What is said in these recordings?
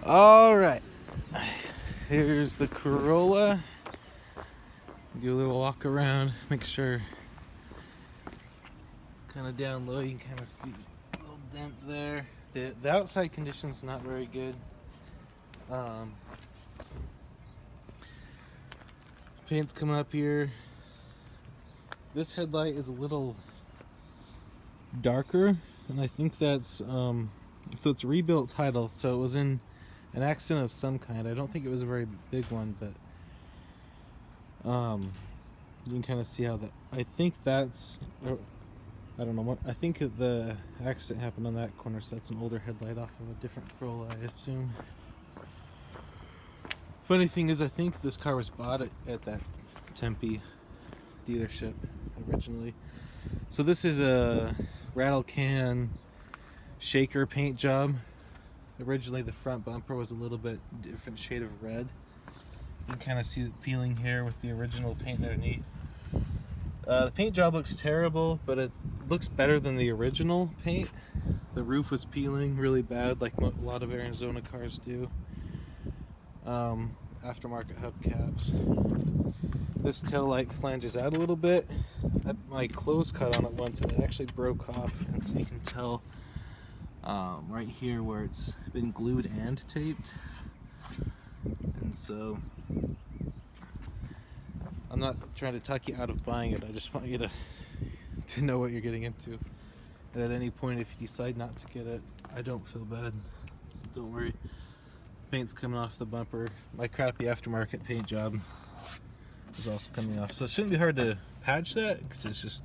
All right, here's the Corolla. Do a little walk around, make sure it's kind of down low. You can kind of see a little dent there. The outside condition's not very good. Paint's coming up here. This headlight is a little darker, and I think that's so it's a rebuilt title, so it was in an accident of some kind. I don't think it was a very big one, but you can kind of see how that. I think that's, I don't know what. I think the accident happened on that corner, so that's an older headlight off of a different Corolla, I assume. Funny thing is, I think this car was bought at that Tempe dealership originally. So this is a rattle can shaker paint job. Originally the front bumper was a little bit different shade of red. You can kind of see it peeling here with the original paint underneath. The paint job looks terrible, but it looks better than the original paint. The roof was peeling really bad, like a lot of Arizona cars do. Aftermarket hubcaps. This tail light flanges out a little bit. My clothes cut on it once and it actually broke off, and so you can tell right here where it's been glued and taped. And so I'm not trying to talk you out of buying it. I just want you to know what you're getting into. And at any point, if you decide not to get it, I don't feel bad. Don't worry. Paint's coming off the bumper. My crappy aftermarket paint job is also coming off. So it shouldn't be hard to patch that because it's just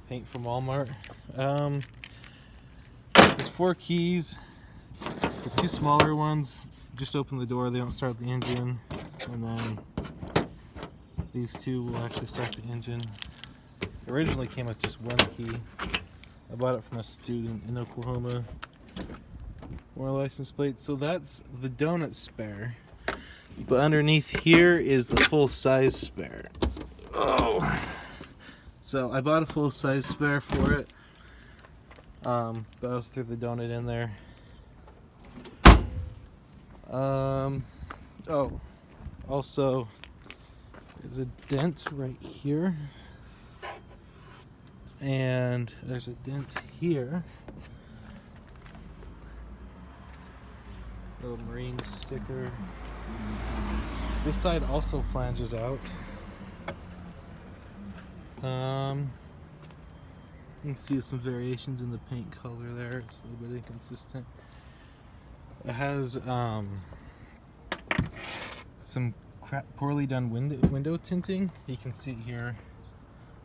paint from Walmart. There's 4 keys. The 2 smaller ones just open the door, they don't start the engine. And then these 2 will actually start the engine. It originally came with just 1 key. I bought it from a student in Oklahoma. More license plate. So that's the donut spare. But underneath here is the full-size spare. Oh! So I bought a full-size spare for it. But I also threw the donut in there. Oh, also there's a dent right here, and there's a dent here. Little Marines sticker. This side also flanges out. You can see some variations in the paint color there. It's a little bit inconsistent. It has some poorly done window tinting. You can see it here.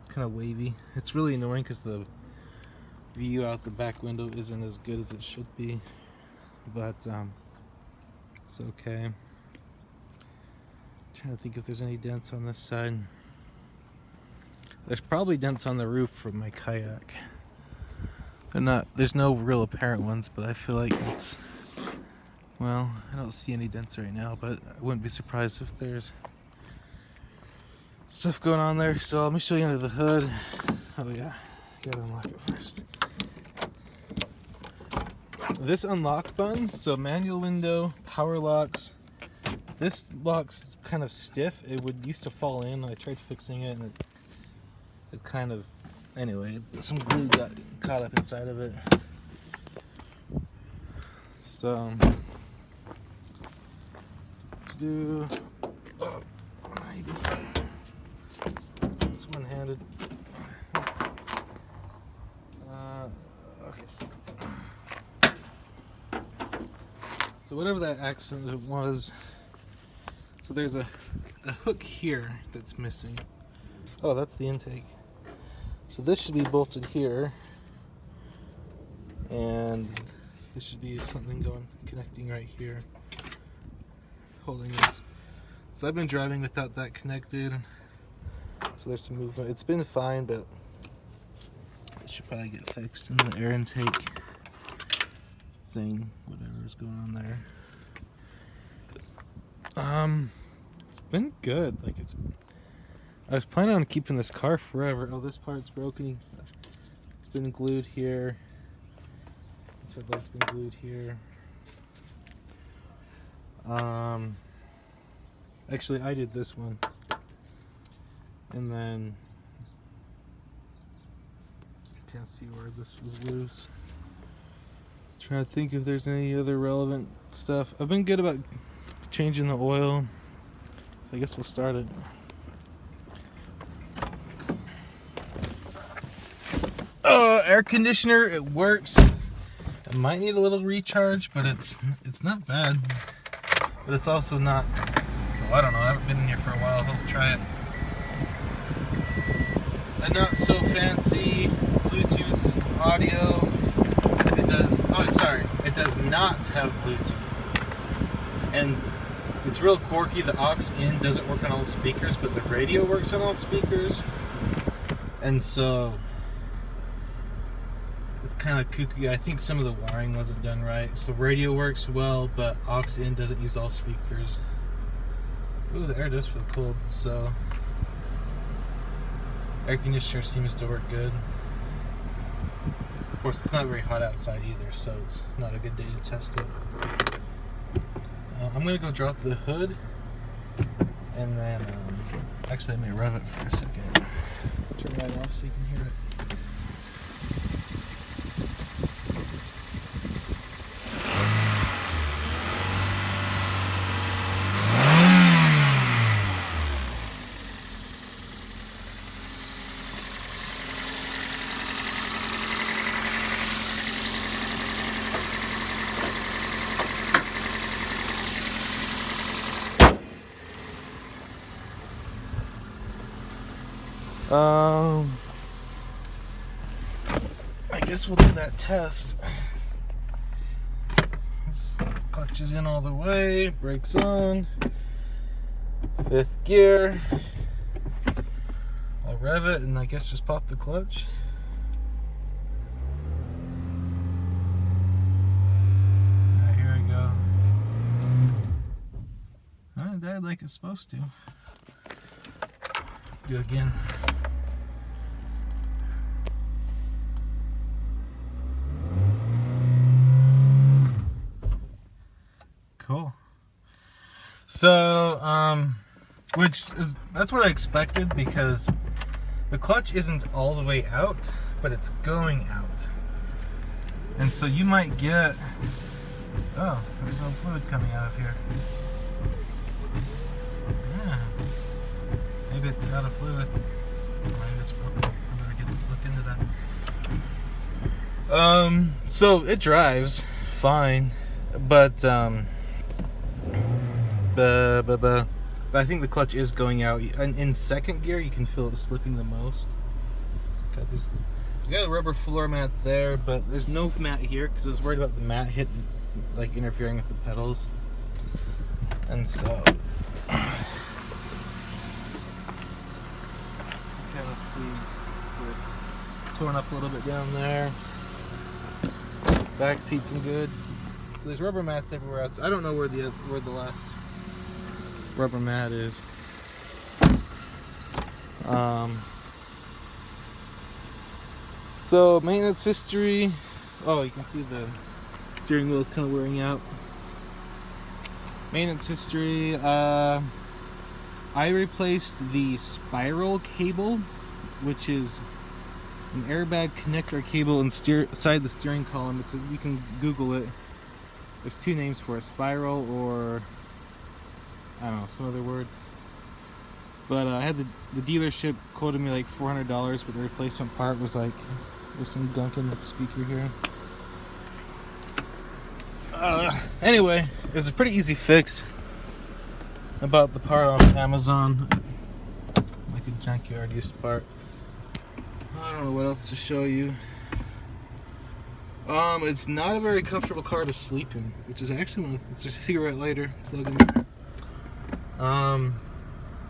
It's kind of wavy. It's really annoying because the view out the back window isn't as good as it should be, but it's okay. I'm trying to think if there's any dents on this side. There's probably dents on the roof from my kayak. There's no real apparent ones, but I feel like it's, well, I don't see any dents right now, but I wouldn't be surprised if there's stuff going on there. So let me show you under the hood. Oh yeah, gotta unlock it first. This unlock button, so manual window, power locks. This lock's kind of stiff. It used to fall in. I tried fixing it, and it kind of, anyway, some glue got caught up inside of it. So maybe it's one-handed. Okay. So whatever that accident was, so there's a hook here that's missing. Oh, that's the intake. So this should be bolted here, and there should be something connecting right here, holding this. So I've been driving without that connected, so there's some movement. It's been fine, but it should probably get fixed in the air intake thing, whatever is going on there. It's been good. I was planning on keeping this car forever. Oh, this part's broken. It's been glued here. This headlight's been glued here. Actually, I did this one, and then can't see where this was loose. Trying to think if there's any other relevant stuff. I've been good about changing the oil, so I guess we'll start it. Air conditioner, it works. It might need a little recharge, but it's not bad. But it's also not, oh, I don't know, I haven't been in here for a while. I'll try it. A not so fancy Bluetooth audio. It does, oh sorry, it does not have Bluetooth. And it's real quirky, the aux in doesn't work on all the speakers, but the radio works on all speakers. And so it's kind of kooky. I think some of the wiring wasn't done right. So radio works well, but aux in doesn't use all speakers. Ooh, the air does feel cold. So air conditioner seems to work good. Of course, it's not very hot outside either, so it's not a good day to test it. I'm gonna go drop the hood, and then actually let me rev it for a second. Turn it right off so you can hear it. I guess we'll do that test. This clutch is in all the way, brakes on, 5th gear. I'll rev it and I guess just pop the clutch. Alright, here I go. It died like it's supposed to. Do it again. Cool. So, that's what I expected, because the clutch isn't all the way out, but it's going out. And so you might get, oh, there's no fluid coming out of here. Yeah. Maybe it's out of fluid. Maybe it's broken. I better look into that. So it drives fine, but I think the clutch is going out. In 2nd gear, you can feel it slipping the most. Got this. You got a rubber floor mat there, but there's no mat here because I was worried about the mat interfering with the pedals. And so, kind of see where it's torn up a little bit down there. Back seat's in good. So there's rubber mats everywhere else. I don't know where the last rubber mat is. So maintenance history. Oh, you can see the steering wheel is kind of wearing out. Maintenance history. I replaced the spiral cable, which is an airbag connector cable inside the steering column. You can Google it. There's 2 names for it: spiral, or I don't know, some other word. But I had the dealership quoted me like $400, but the replacement part was like, there's some gunk in the speaker here. Anyway, it was a pretty easy fix. I bought the part off Amazon, like a junkyard used part. I don't know what else to show you. It's not a very comfortable car to sleep in, which is actually it's a cigarette lighter plug in there.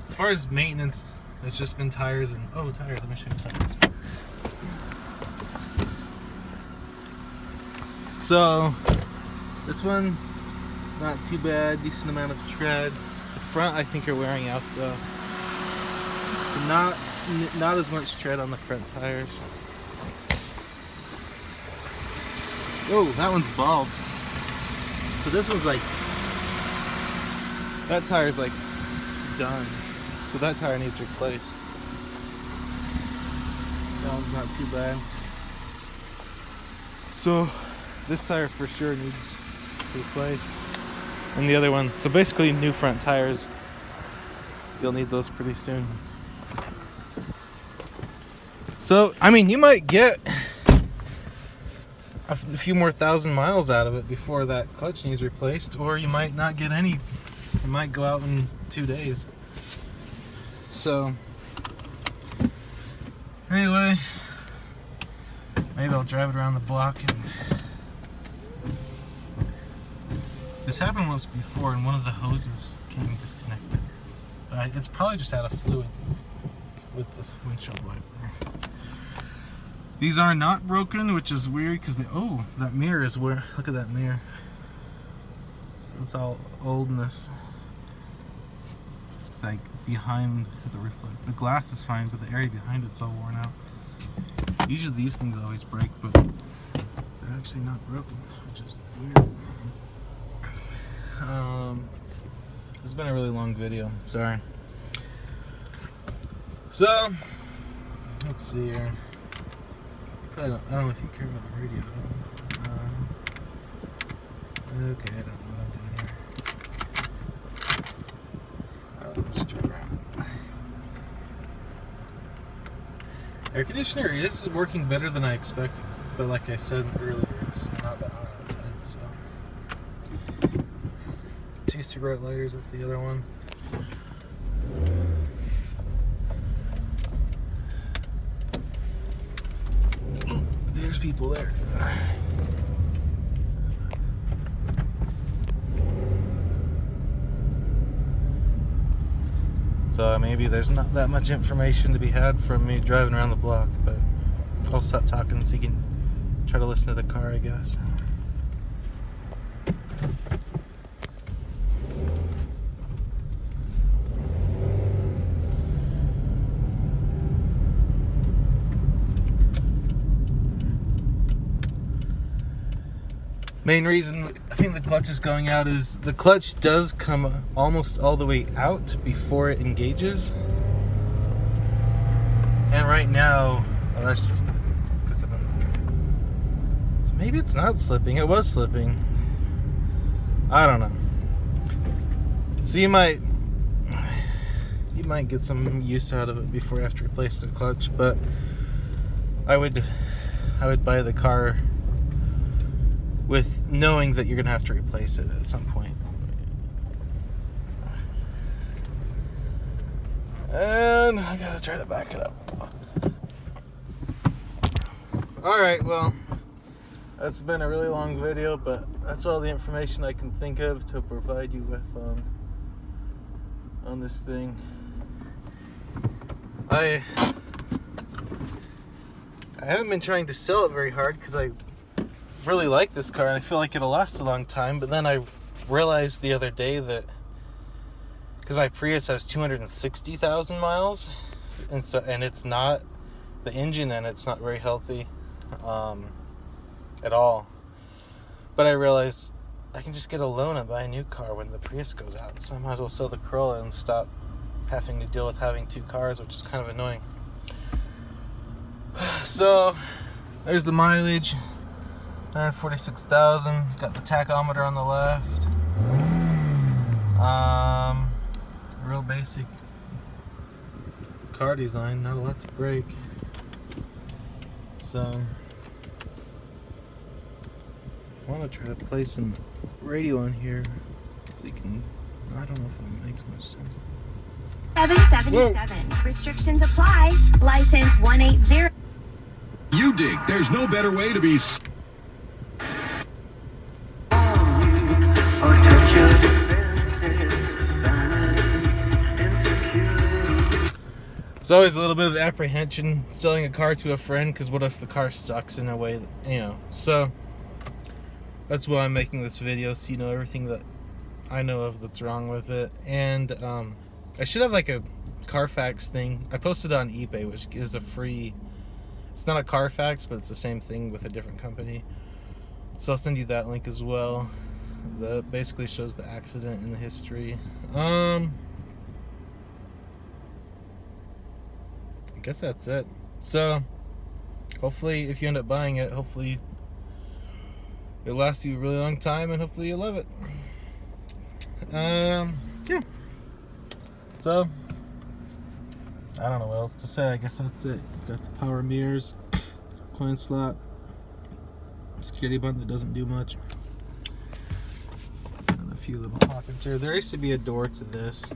As far as maintenance, it's just been tires and tires. Let me show you tires. So this one, not too bad, decent amount of tread. The front, I think, are wearing out though. So not as much tread on the front tires. Oh, that one's bald. So this one's like That tire's like done, so that tire needs replaced. That one's not too bad. So this tire for sure needs replaced, and the other one. So basically, new front tires. You'll need those pretty soon. So I mean, you might get a few more thousand miles out of it before that clutch needs replaced, or you might not get any. It might go out in 2 days. So anyway, maybe I'll drive it around the block. And this happened once before, and one of the hoses came disconnected. It's probably just out of fluid with this windshield wiper. These are not broken, which is weird because that mirror is where. Look at that mirror. It's all oldness. It's like behind the reflect. The glass is fine, but the area behind it's all worn out. Usually these things always break, but they're actually not broken, which is weird. It's been a really long video. Sorry. So let's see here. I don't know if you care about the radio. Okay, I don't know what I'm doing here. Let's drive around. Air conditioner is working better than I expected, but like I said earlier, it's not that hot outside. So 2 cigarette lighters. That's the other one. There's people there. So maybe there's not that much information to be had from me driving around the block, but I'll stop talking so you can try to listen to the car, I guess. Main reason I think the clutch is going out is the clutch does come almost all the way out before it engages. And right now, well, that's just because of it. So maybe it's not slipping. It was slipping. I don't know. So you might get some use out of it before you have to replace the clutch, but I would buy the car with knowing that you're gonna have to replace it at some point. And I gotta try to back it up. Alright, well, that's been a really long video, but that's all the information I can think of to provide you with on this thing. I haven't been trying to sell it very hard because I really like this car and I feel like it'll last a long time, but then I realized the other day that because my Prius has 260,000 miles and it's not, the engine in it's not very healthy at all, but I realized I can just get a loan and buy a new car when the Prius goes out, so I might as well sell the Corolla and stop having to deal with having 2 cars, which is kind of annoying. So there's the mileage. 146,000. It's got the tachometer on the left. Real basic car design, not a lot to break. So I want to try to play some radio on here so you can. I don't know if it makes much sense. 777. Whoa. Restrictions apply. License 180. You dig. There's no better way to be. There's always a little bit of apprehension selling a car to a friend, because what if the car sucks in a way that, you know. So that's why I'm making this video, so you know everything that I know of that's wrong with it. And I should have like a Carfax thing. I posted it on eBay, which is a free, it's not a Carfax, but it's the same thing with a different company. So I'll send you that link as well. that basically shows the accident and the history. I guess that's it. So hopefully if you end up buying it, hopefully it lasts you a really long time and hopefully you love it. Yeah. So I don't know what else to say. I guess that's it. Got the power mirrors, coin slot, security button that doesn't do much, and a few little pockets here. There used to be a door to this.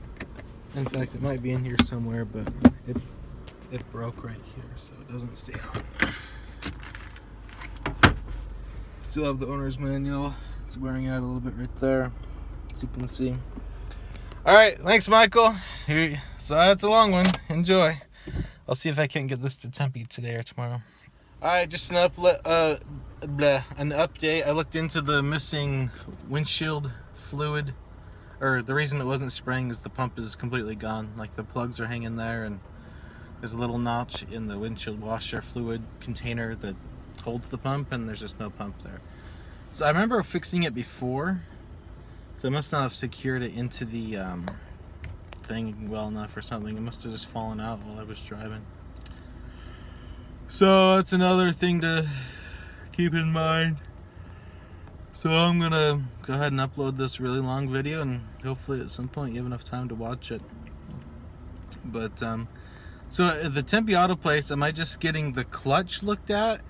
In fact, it might be in here somewhere, but it broke right here, so it doesn't stay on. Still have the owner's manual. It's wearing out a little bit right there, as you can see. All right, thanks, Michael. So that's a long one. Enjoy. I'll see if I can get this to Tempe today or tomorrow. All right, just an update. I looked into the missing windshield fluid, or the reason it wasn't spraying is the pump is completely gone. Like the plugs are hanging there, and there's a little notch in the windshield washer fluid container that holds the pump, and there's just no pump there. So I remember fixing it before, so I must not have secured it into the thing well enough or something. It must have just fallen out while I was driving. So that's another thing to keep in mind. So I'm gonna go ahead and upload this really long video, and hopefully at some point you have enough time to watch it. But so at the Tempe Auto Place, am I just getting the clutch looked at,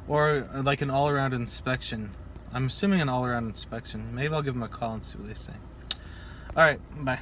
or like an all-around inspection? I'm assuming an all-around inspection. Maybe I'll give them a call and see what they say. All right, bye.